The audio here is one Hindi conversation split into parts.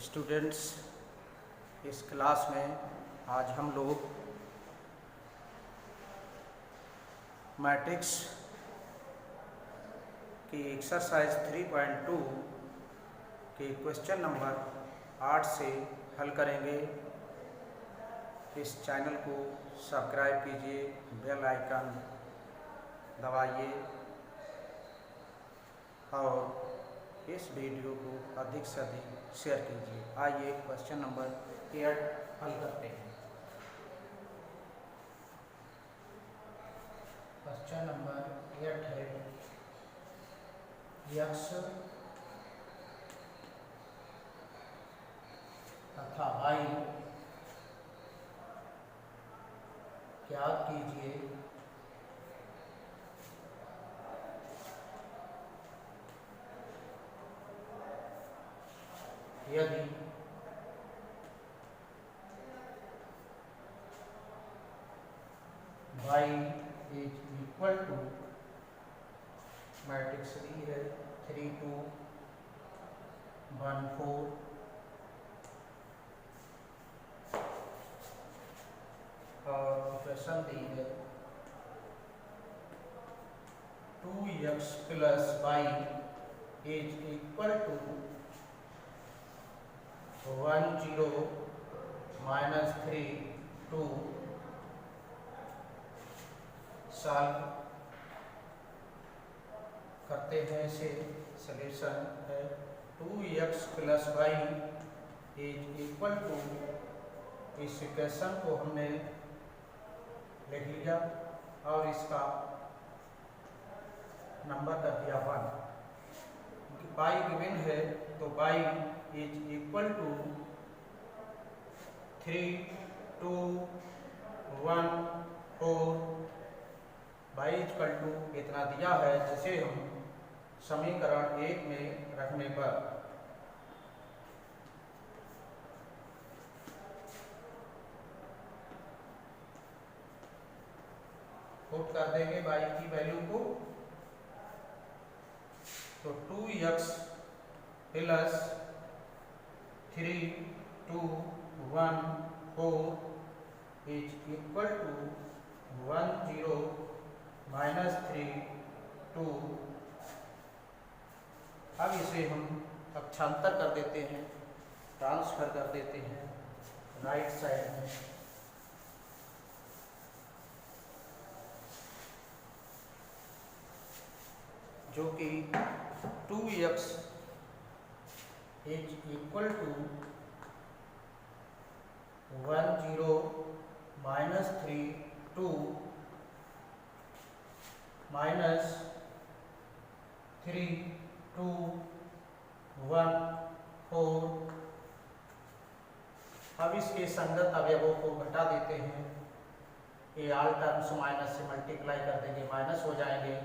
स्टूडेंट्स, इस क्लास में आज हम लोग मैट्रिक्स की एक्सरसाइज 3.2 के क्वेश्चन नंबर 8 से हल करेंगे। इस चैनल को सब्सक्राइब कीजिए, बेल आइकन दबाइए और इस वीडियो को अधिक से अधिक शेयर कीजिए। आइए क्वेश्चन नंबर 8 हल करते हैं। क्वेश्चन नंबर 8 है x तथा y ज्ञात कीजिए यदि y is equal to matrix दी है 3 2 1 4 और इक्वेशन दी है 2x plus y is equal to 1 0 minus 3 2 solve करते हैं। इसे सॉल्यूशन है 2x plus y is equal to, इस इक्वेशन को हमने लिख लिया और इसका नंबर कर दिया 1। y गिवन है तो y is equal to 3 2 1 4 y equal to इतना दिया है, जिसे हम समीकरण 1 में रखने पर पुट कर देंगे y की वैल्यू को। तो 2x plus 3 2 1 4 is equal to 1 0 minus 3 2। अब इसे हम पक्षांतर कर देते हैं, ट्रांसफर कर देते हैं राइट साइड में। जो कि 2x is equal to 1 0 minus 3 2 minus 3 2 1 4। अब इसके संगत अवयवों को घटा देते हैं। ये ऑल टर्म्स माइनस से मल्टीप्लाई कर देंगे, माइनस हो जाएंगे।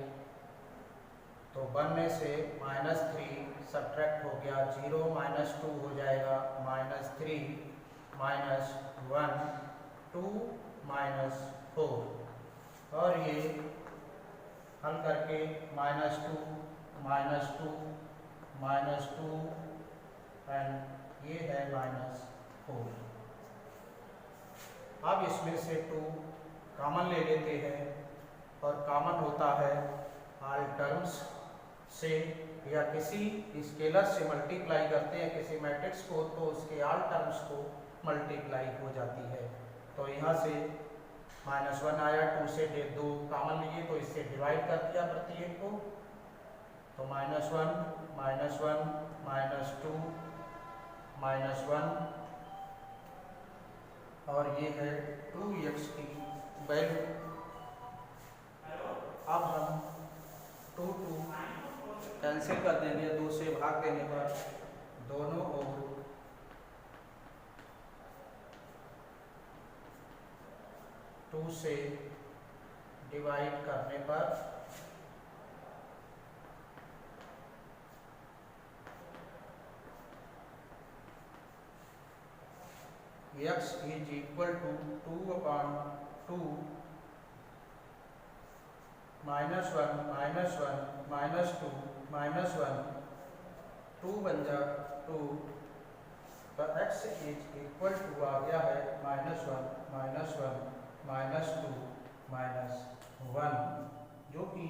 तो 1 में से माइनस 3 सब्ट्रैक्ट हो गया, 0 माइनस 2 हो जाएगा, माइनस 3 माइनस 1 2 माइनस 4। और ये हल करके माइनस 2 माइनस 2 माइनस 2 एंड ये है माइनस 4। अब इसमें से 2 कॉमन ले लेते हैं और कॉमन होता है ऑल टर्म्स से, या किसी स्केलर से मल्टीप्लाई करते हैं किसी मैट्रिक्स को तो उसके ऑल टर्म्स को मल्टीप्लाई हो जाती है। तो यहाँ से माइनस 1 आया, 2 से 2 कॉमन लिए तो इससे डिवाइड कर दिया प्रत्येक को। तो माइनस 1 माइनस 1 माइनस 2 माइनस 1 और ये है 2x की वैल्यू। अब हम 2 2 कैंसिल कर देंगे, 2 से भाग देने पर दोनों ओर 2 से डिवाइड करने पर x is equal to 2/2 minus 1 minus 1 minus 2 minus 1 2 बन जा 2 x इज इक्वल टू आ गया है -1 -1 -2 -1, जो कि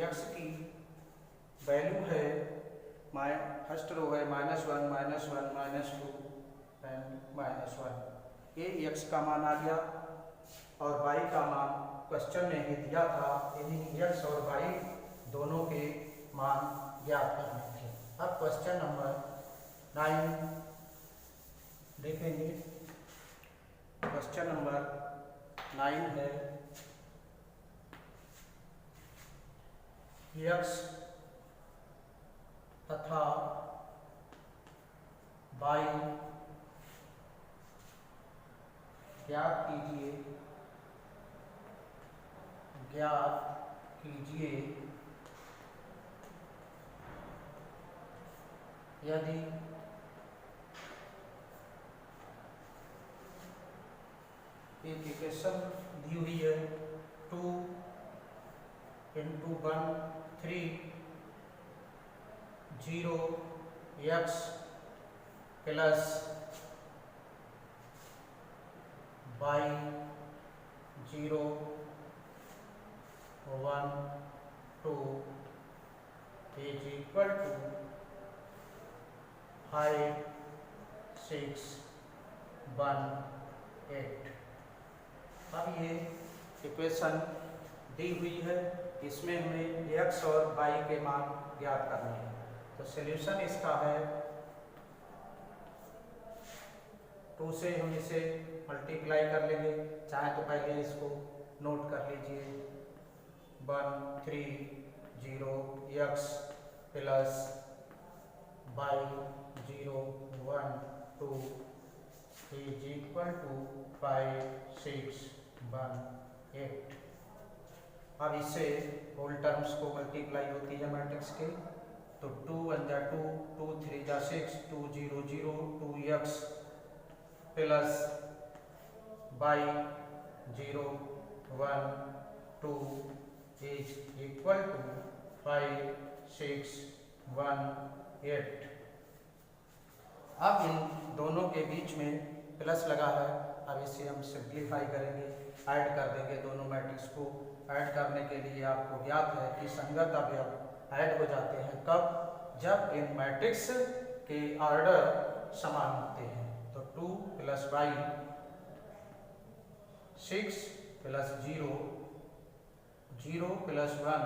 x की वैल्यू है, फर्स्ट रो है -1 -1 -2 एंड -1। ये x का मान आ गया और y का मान क्वेश्चन में ही दिया था, यानी x और y दोनों के मान ज्ञात करने थे। अब क्वेश्चन नंबर 9 देखेंगे। क्वेश्चन नंबर 9 है x तथा y ज्ञात कीजिए यदि एक इक्वेशन दी हुई है 2 × 1 3 0 x plus y 0 1 2 is equal to 5 6 1 8। अब ये इक्वेशन दी हुई है, इसमें हमें x और y के मान ज्ञात करने हैं। तो सॉल्यूशन इसका है 2 से हम इसे मल्टीप्लाई कर लेंगे, चाहे तो पहले इसको नोट कर लीजिए 1 3 0 x plus y 0 1 2 is equal to 5 6 1 8। अब इससे होल टर्म्स को मल्टीप्लाई होती है मैट्रिक्स के, तो 2 1 जा 2 2 3 जा 6 2 0 0 2x plus y 0 1 2 is equal to 5 6 1 8। अब इन दोनों के बीच में प्लस लगा है, अब इसे हम सिंप्लीफाई करेंगे, ऐड कर देंगे दोनों मैट्रिक्स को। ऐड करने के लिए आपको ज्ञात है कि संगत अवयव ऐड हो जाते हैं कब, जब इन मैट्रिक्स के ऑर्डर समान होते हैं। तो 2 + y 6 + 0 0 + 1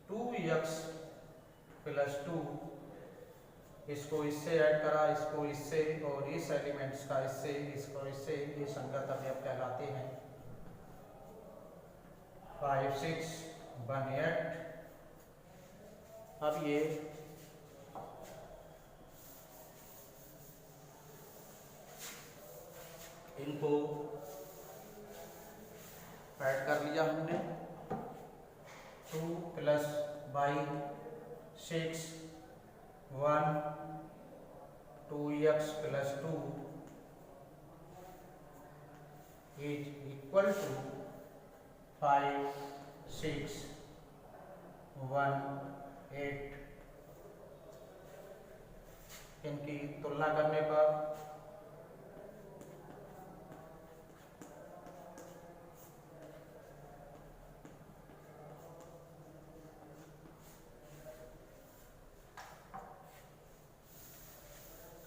2x + 2, इसको इससे ऐड करा, इसको इससे, और इस एलिमेंट्स का इससे, इसको इससे, ये संगत अवयव कहलाते हैं। 5 6 1 8। अब ये इनको ऐड कर लिया हमने, 2 + y 6 1 2x + 2 is equal to 5 6 1 8। इनकी तुलना करने पर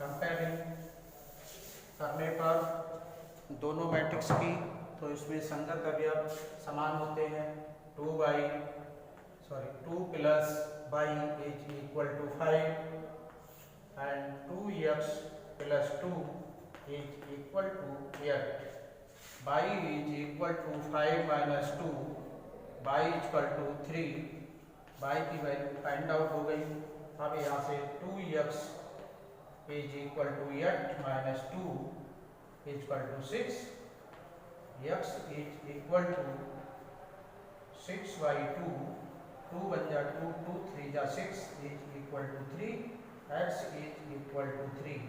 कंपेयरिंग करने पर दोनों मैट्रिक्स की, तो इसमें संगत अवयव समान होते हैं। 2 + y is equal to 5 and 2x + 2 is equal to 8। y is equal to 5 - 2, y equal to 3, y की वैल्यू फाइंड आउट हो गई। अब यहाँ से 2x is equal to 8 - 2 equal to 6, x is equal to 6/2, 2 1 जा 2 2 3 जा 6 is equal to 3, x is equal to 3।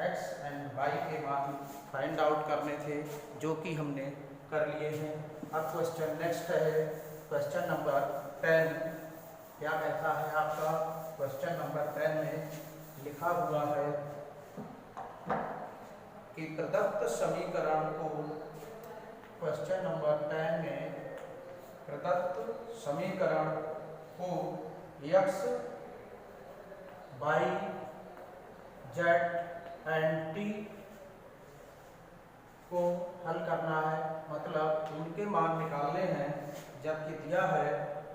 x and y के मान फाइंड आउट करने थे, जो कि हमने कर लिए हैं। अब क्वेश्चन नेक्स्ट है क्वेश्चन नंबर 10। क्या कहता है आपका क्वेश्चन नंबर 10 में लिखा हुआ है प्रदत्त समीकरण को क्वेश्चन नंबर 10 में प्रदत्त समीकरण को x, y, z and t को हल करना है, मतलब इनके मान निकालने हैं। जबकि दिया है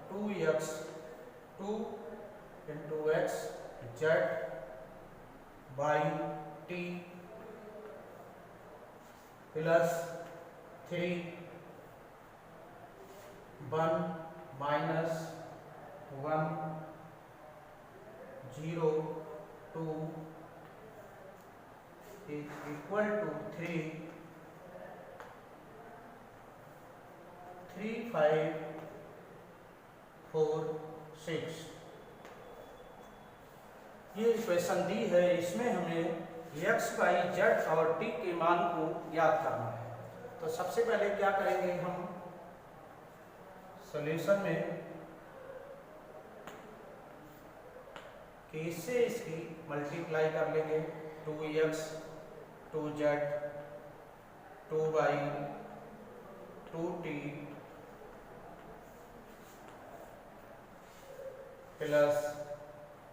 2x 2 into x z y t plus 3 1 minus 1 0 2 is equal to 3 3 5 4 6। ये इक्वेशन दी है, इसमें हमें x, y, z और t के मान को याद करना है। तो सबसे पहले क्या करेंगे, हम सॉल्यूशन में कि इससे इसकी मल्टीप्लाई कर लेंगे। 2x 2z 2y 2t plus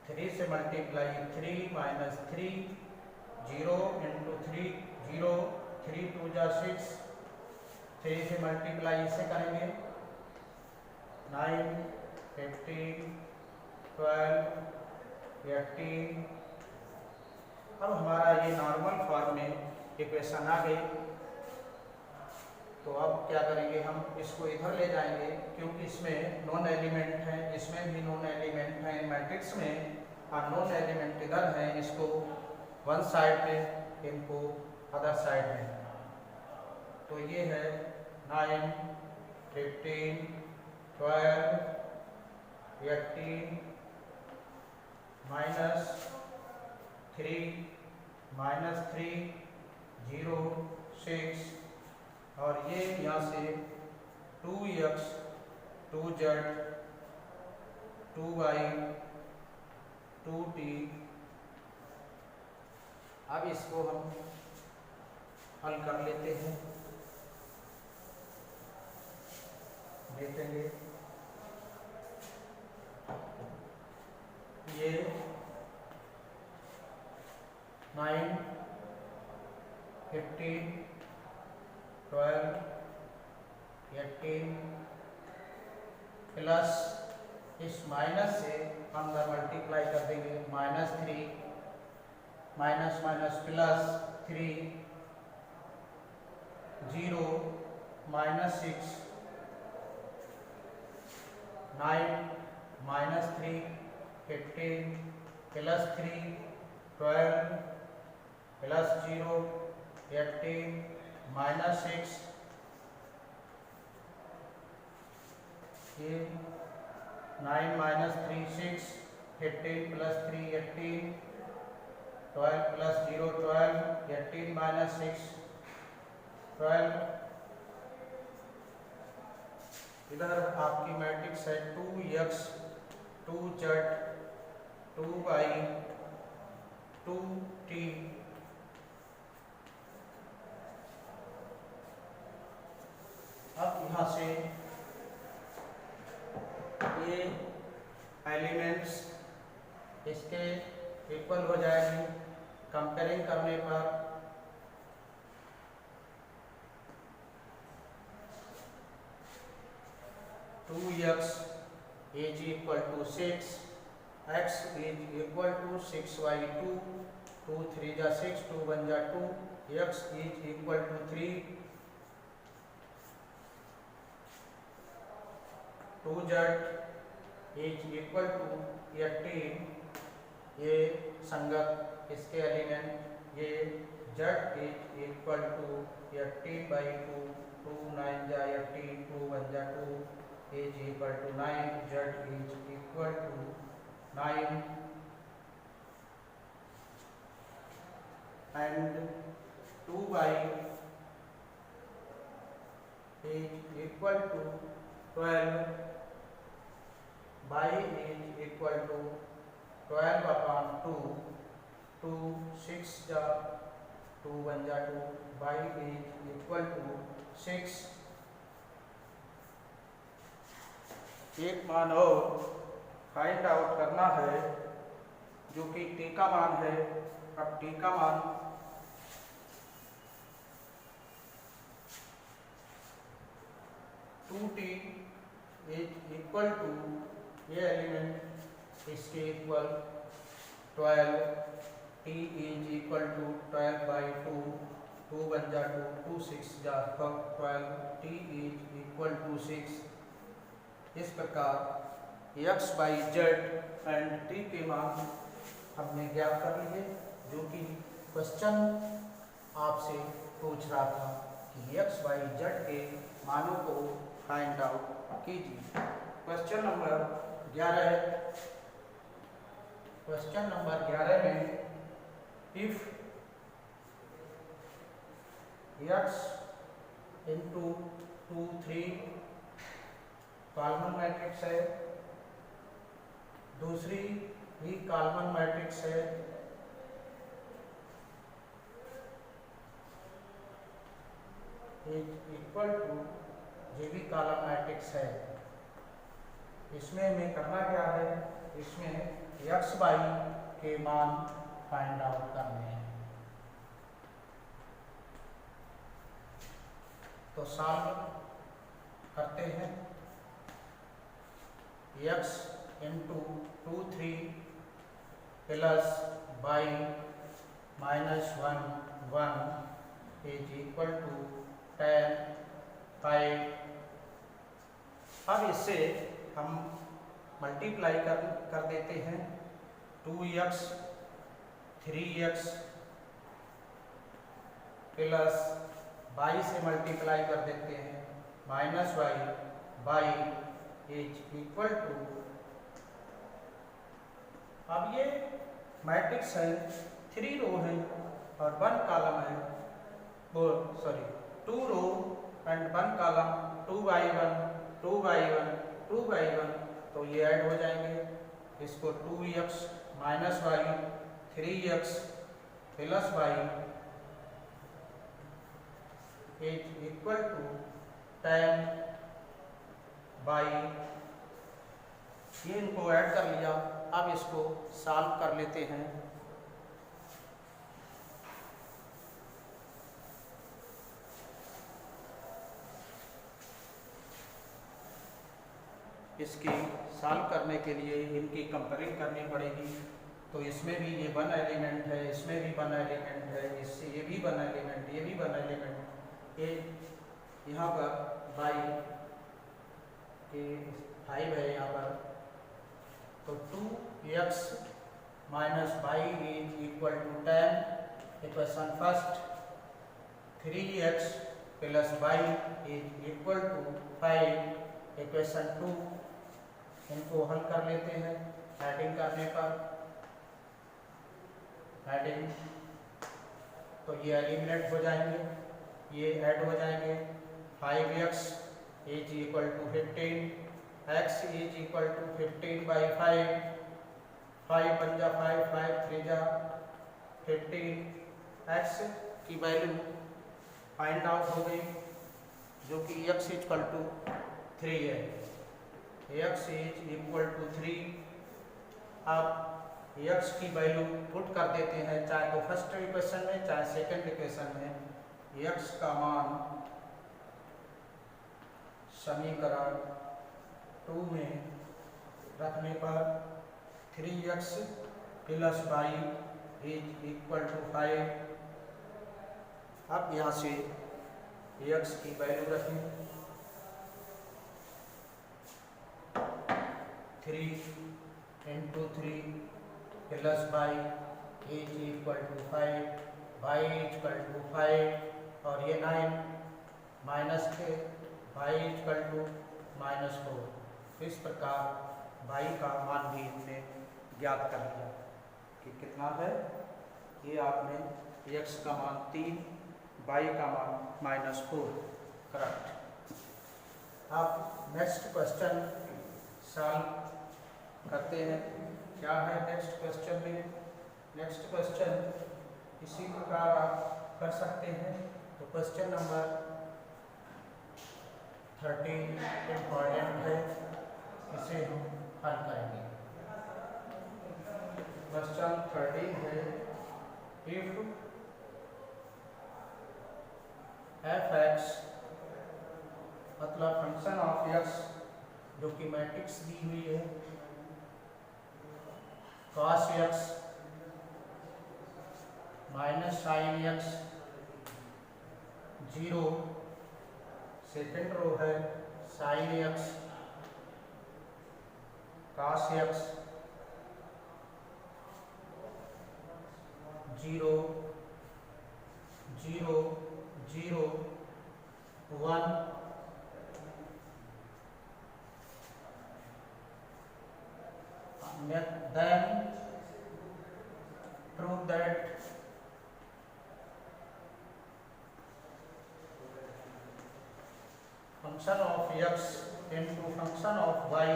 3 से मल्टीप्लाई 3 माइनस 3 0 इंटू 3 0 3 2 जा 6 3 से मल्टीप्लाई इसे करेंगे 9 15 12 18। अब हमारा ये नॉर्मल फॉर्म में इक्वेशन आ गई। तो अब क्या करेंगे, हम इसको इधर ले जाएंगे क्योंकि इसमें नॉन एलिमेंट हैं, इसमें भी नॉन एलिमेंट हैं मैट्रिक्स में, और नॉन एलिमेंट इधर हैं। इसको वन साइड पे, इनको अदर साइड में। तो ये है 9 15 12 18 माइनस 3 माइनस 3 0 6 और ये यहाँ से 2x 2z 2y 2t। अब इसको हम हल कर लेते हैं, देखेंगे। ये 9 15 12 18 प्लस इस माइनस से अंदर मल्टीप्लाई कर देंगे, minus 3 minus minus plus 3 0 minus 6 9 minus 3 15 plus 3 12 plus 0 18 minus 6 ये 9 माइनस 3 6 15 प्लस 3 18 12 प्लस 0 12 18 माइनस 6 12। इधर आपकी मैट्रिक्स है 2x 2z 2y 2t। अब यहाँ से ये एलिमेंट्स इसके इक्वल हो जाएंगे। कंपेयरिंग करने पर 2x is equal to 6, x is equal to 6y 2, 2 3 जा 6, 2 1 जा 2, x is equal to 3, 2z is equal to 18। ये संगत इसके एलिमेंट, ये z is equal to 18 by 2, 2 9 जा 18, 2 1 जा 2 is equal to 9, z is equal to 9 and 2y is equal to 12, y is equal to 12 upon 2, 2 6 जा 2 बन जा 2, y इज इक्वल टू 6। एक मान और फाइंड आउट करना है जो कि t का मान है। अब t का मान two T is equal to, ये एलिमेंट इसके equal 12, t is equal to 12/2, 2 बन जा 2, 2 6 जा 12, t इज इक्वल टू 6। इस प्रकार x, y, z and t के मान हमने ज्ञात कर लिए, जो कि क्वेश्चन आपसे पूछ रहा था कि x, y, z के मानों को फाइंड आउट कीजिए। क्वेश्चन नंबर 11 में इफ x इंटू 2 3 कॉलमन मैट्रिक्स है, दूसरी भी कॉलमन मैट्रिक्स है, इक्वल टू ये भी कॉलम मैट्रिक्स है। इसमें हमें करना क्या है, इसमें x y के मान फाइंड आउट करने हैं। तो सॉल्व करते हैं। x into 2 3 plus y minus 1 1 is equal to 10 5। अब इससे हम मल्टीप्लाई कर देते हैं। 2x 3x प्लस y से मल्टीप्लाई कर देते हैं minus y is equal to, अब ये मैट्रिक्स है, 3 रो है और 1 कॉलम है, वो सॉरी 2 रो एंड 1 कॉलम, 2/1 2/1 2/1, तो ये ऐड हो जाएंगे। इसको 2x minus y 3x plus y is equal to 10 by, ये इनको ऐड कर लिया। अब इसको सॉल्व कर लेते हैं। इसकी सॉल्व करने के लिए इनकी कंपेयरिंग करनी पड़ेगी। तो इसमें भी ये 1 एलिमेंट है, इसमें भी 1 एलिमेंट है, इससे ये भी 1 एलिमेंट, ये भी 1 एलिमेंट, ये यहाँ पर बाई के 5 है यहाँ पर। तो 2x minus y is equal to 10, equation first. 3x plus y is equal to 5, equation 2। इनको हल कर लेते हैं एडिंग करने पर। एडिंग तो ये एलिमिनेट हो जाएंगे, ये ऐड हो जाएंगे। 5x is equal to 15, x is equal to 15/5, 5 बन जा 5, 5 3 जा 15। x की वैल्यू फाइंड आउट हो गई, जो कि x इक्वल टू 3 है। x is equal to 3। अब x की वैल्यू पुट कर देते हैं, चाहे तो फर्स्ट इक्वेशन में चाहे सेकंड इक्वेशन में। x का मान समीकरण 2 में रखने पर 3x plus y is equal to 5। अब यहाँ से x की वैल्यू रखें, 3 into 3 plus y is equal to 5, y equal to 5 और ये 9 माइनस के y इक्वल टू -4। इस प्रकार y का मान भी हमने ज्ञात कर लिया कि कितना है। ये आपने x का मान 3, y का मान -4 करेक्ट। अब नेक्स्ट क्वेश्चन सॉल्व करते हैं। क्या है नेक्स्ट क्वेश्चन में? नेक्स्ट क्वेश्चन इसी प्रकार आप कर सकते हैं। तो क्वेश्चन नंबर 13 इम्पॉर्टेंट है, इसे हम हल करेंगे। क्वेश्चन 13 है, इफ f(x) मतलब फंक्शन ऑफ x जो कि मैट्रिक्स दी हुई है, cos x minus sine x 0, second row है sine x cos x 0 0 0 1, then prove that function of x into function of y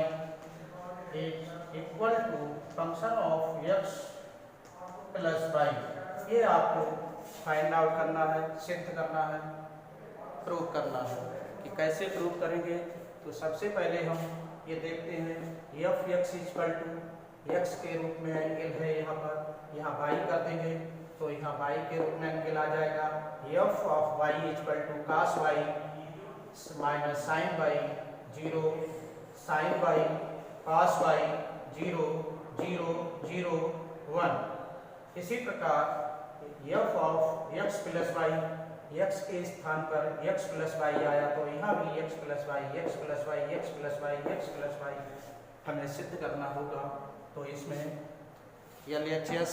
is equal to function of x plus y। ये आपको फाइंड आउट करना है, सिद्ध करना है, प्रूव करना है। कि कैसे प्रूव करेंगे? तो सबसे पहले हम ये देखते हैं F X equal to X के रूप में एंगल है यहाँ पर, यहाँ वाई कर देंगे तो यहाँ वाई के रूप में एंगल आ जाएगा। F of Y equal to cos Y minus sine Y 0 sine Y cos Y 0 0 0 1। इसी प्रकार F of x plus Y, X के स्थान पर एक्स प्लस वाई आया तो यहाँ भी X plus Y X plus Y X plus Y X plus Y हमें सिद्ध करना होगा। तो इसमें LHS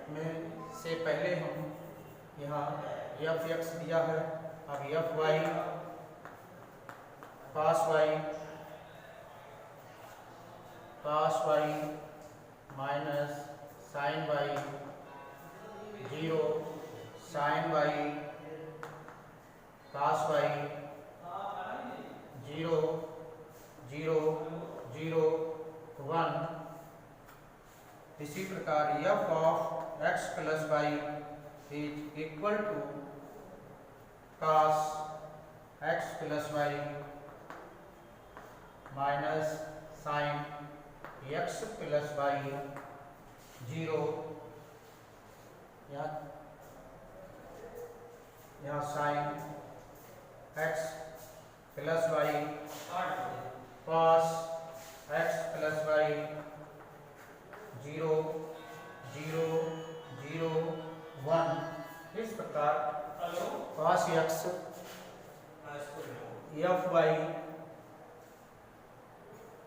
में से पहले हम यहाँ एफ एक्स दिया है, अब F Y cos y minus sine y 0 sine y cos y 0 0 0 1। इसी प्रकार f of x plus y is equal to cos x plus y minus sine x plus Y 0, यहाँ sine x plus Y cos x plus Y 0 0 0 1। इस प्रकार cos x F Y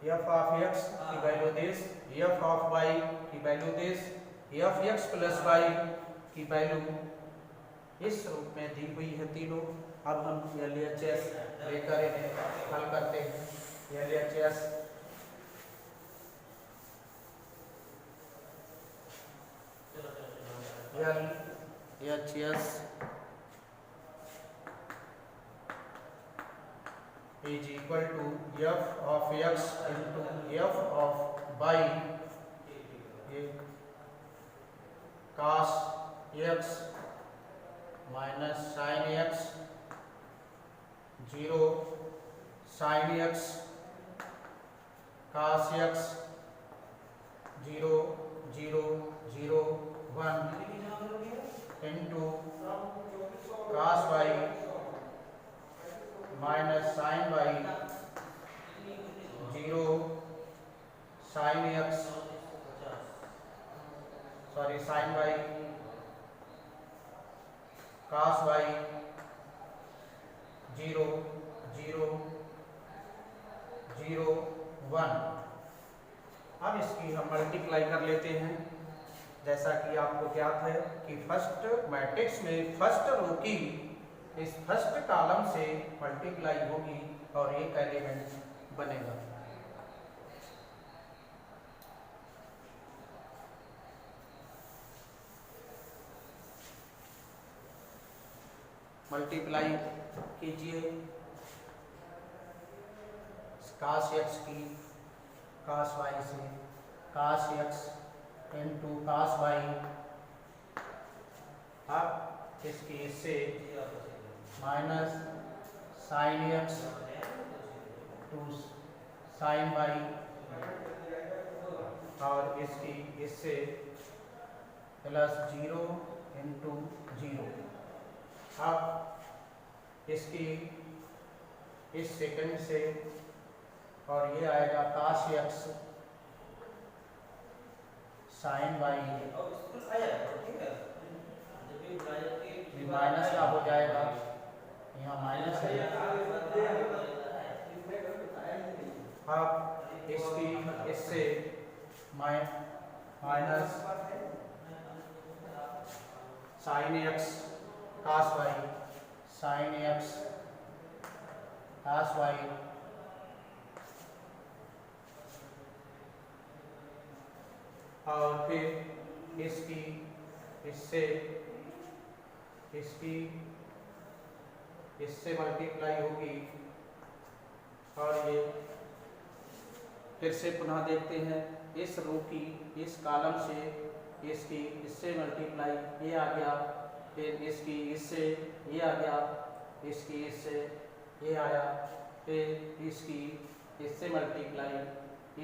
F of X की value this, F of Y की value this, F X plus Y की वैल्यू इस रूप में दी हुई है तीनों। अब हम LHS लेकर इन्हें हल करते हैं। LHS is equal to f of x into f of y cos x minus sin x 0 sin x cos x 0 0 0 1 into cos y minus sine y 0 sine x sine y cos y 0 0 0 1। अब इसकी हम मल्टीप्लाई कर लेते हैं। जैसा कि आपको ज्ञात है कि फर्स्ट मैट्रिक्स में फर्स्ट रो की इस फर्स्ट कॉलम से मल्टीप्लाई होगी और एक एलिमेंट बनेगा। मल्टीप्लाई कीजिए cos x की cos y से cos x into cos y, अब इसकी इससे minus sine x to sine Y, और इसकी इससे प्लस 0 इंटू 0। अब इसकी इस सेकंड से, और ये आएगा काश एक्स साइन वाई, माइनस का हो जाएगा, यहाँ माइनस है। अब इसकी इससे minus sine x cos Y, sine x cos y, और फिर इसकी इससे इससे मल्टीप्लाई होगी, और ये फिर से पुनः देखते हैं, इस रो की इस कॉलम से इसकी इससे मल्टीप्लाई ये आ गया, फिर इसकी इससे ये आ गया, इसकी इससे ये आया, फिर इसकी इससे मल्टीप्लाई,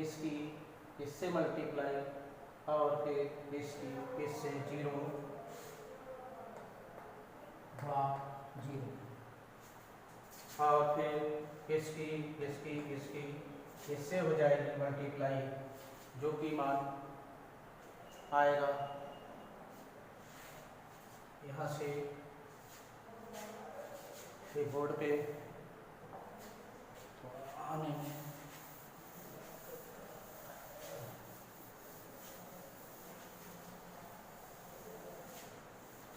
इसकी इससे मल्टीप्लाई, और फिर इसकी इससे 0 बड़ा 0, और फिर इसकी इसकी इसकी इससे हो जाएगी मल्टीप्लाई, जो कि मान आएगा यहाँ से ये बोर्ड पे आने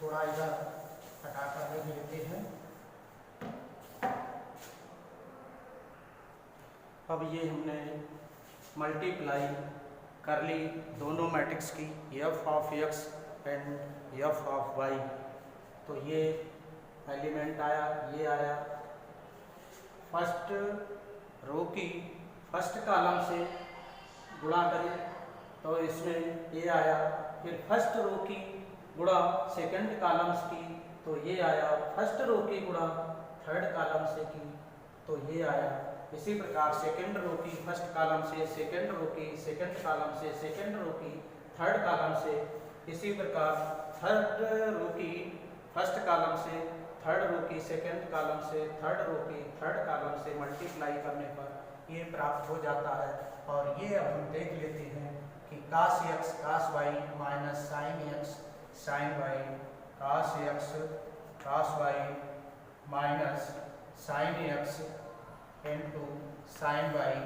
थोड़ा इधर हटा कर रख लेते हैं। अब ये हमने मल्टीप्लाई कर ली दोनों मैट्रिक्स की, f of x and f of y, तो ये एलिमेंट आया, ये आया। फर्स्ट रो की फर्स्ट कॉलम से गुणा करें तो इसमें ये आया, फिर फर्स्ट रो की गुणा सेकंड कॉलम्स की तो ये आया, फर्स्ट रो की गुणा थर्ड कॉलम से की तो ये आया। इसी प्रकार सेकंड रो की फर्स्ट कॉलम से, सेकंड रो की सेकंड कॉलम से, सेकंड रो की थर्ड कॉलम से, इसी प्रकार थर्ड रो की फर्स्ट कॉलम से, थर्ड रो की सेकंड कॉलम से, थर्ड रो की थर्ड कॉलम से मल्टीप्लाई करने पर ये प्राप्त हो जाता है। और ये अब हम देख लेते हैं कि cos X cos Y minus sine X sine Y, cos X cos Y minus sine X into sine Y.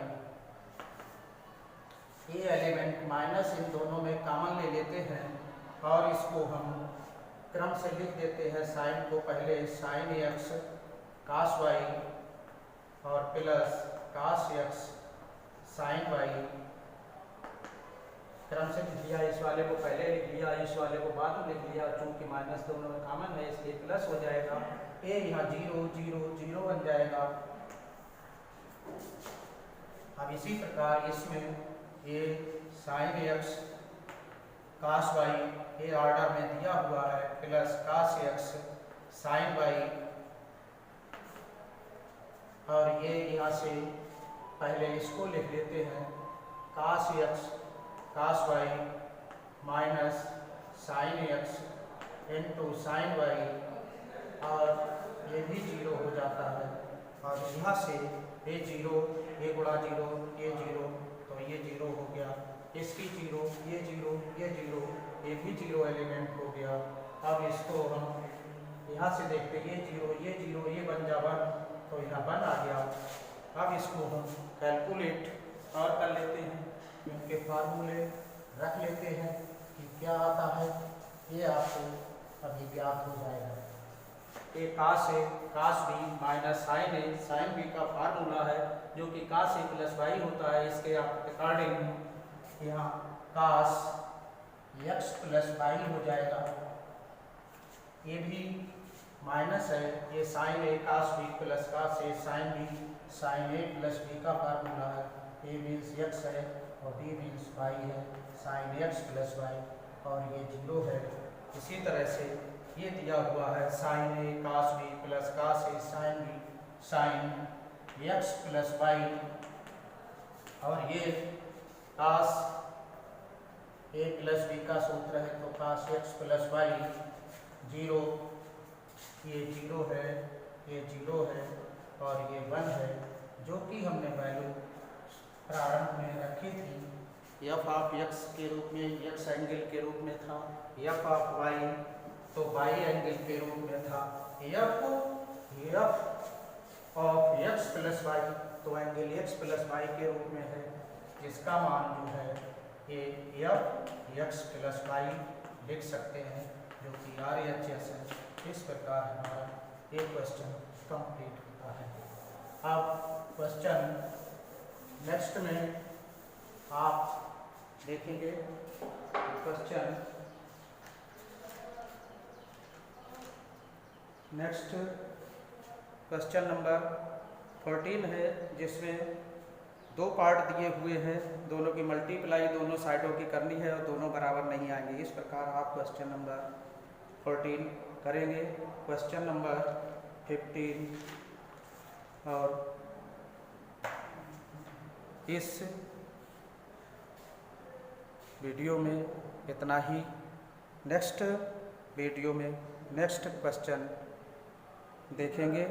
ये एलिमेंट माइनस इन दोनों में कॉमन ले लेते हैं और इसको हम क्रम से लिख देते हैं। साइन को पहले साइन एक्स कास वाई और plus cos x sine y, क्रम से लिख लिया। इस वाले को पहले लिख लिया, इस वाले को बाद में लिख लिया। चूंकि माइनस दोनों में कॉमन है इसलिए प्लस हो जाएगा। ए यहाँ 0 0 0 बन जाएगा। अब इसी प्रकार इसमें ये साइन एक्स कास वाई ये ऑर्डर में दिया हुआ है, plus cos x sine Y, और ये यहाँ से पहले इसको लिख लेते हैं cos X cos Y minus sine X into sine Y, और ये भी 0 हो जाता है। और यहाँ से ये 0 ये गुणा 0 ये 0 तो ये 0 हो गया, इसकी 0 ये 0 ये 0 ये भी 0 एलिमेंट हो गया। अब इसको हम यहाँ से देखते ये 0 ये 0 ये बन जा 1 तो यहाँ 1 आ गया। अब इसको हम कैलकुलेट और कर लेते हैं, इनके फार्मूले रख लेते हैं कि क्या आता है, ये आपको अभी ज्ञात हो जाएगा। ये कास ए कास बी माइनस साइन ए साइन बी का फार्मूला है जो कि कास ए प्लस वाई होता है। इसके अकॉर्डिंग यहाँ कास एक्स प्लस वाई हो जाएगा। ये भी माइनस है, ये साइन ए कास बी प्लस कास ए साइन बी साइन ए प्लस बी का फार्मूला है। ए मीन्स एक्स है और d मीन्स y है साइन x प्लस वाई और ये 0 है। इसी तरह से ये दिया हुआ है sine a cos b plus cos a sine b sine x plus y और ये cos a प्लस b का सूत्र है तो cos x प्लस वाई 0, ये 0 है, ये 0 है और ये 1 है, जो कि हमने वैल्यू प्रारंभ में रखी थी एफ ऑफ एक्स के रूप में, एक्स एंगल के रूप में था, एफ ऑफ वाई तो वाई एंगल के रूप में था, f of x plus y तो एंगल एक्स प्लस वाई के रूप में है, जिसका मान जो है ये एफ एक्स प्लस वाई लिख सकते हैं, जो कि RHS है। इस प्रकार हमारा ये क्वेश्चन कंप्लीट होता है। अब क्वेश्चन नेक्स्ट में आप देखेंगे क्वेश्चन नेक्स्ट क्वेश्चन नंबर 14 है, जिसमें दो पार्ट दिए हुए हैं, दोनों की मल्टीप्लाई दोनों साइडों की करनी है और दोनों बराबर नहीं आएंगे। इस प्रकार आप क्वेश्चन नंबर 14 करेंगे। क्वेश्चन नंबर 15 और इस वीडियो में इतना ही। नेक्स्ट वीडियो में नेक्स्ट क्वेश्चन देखेंगे।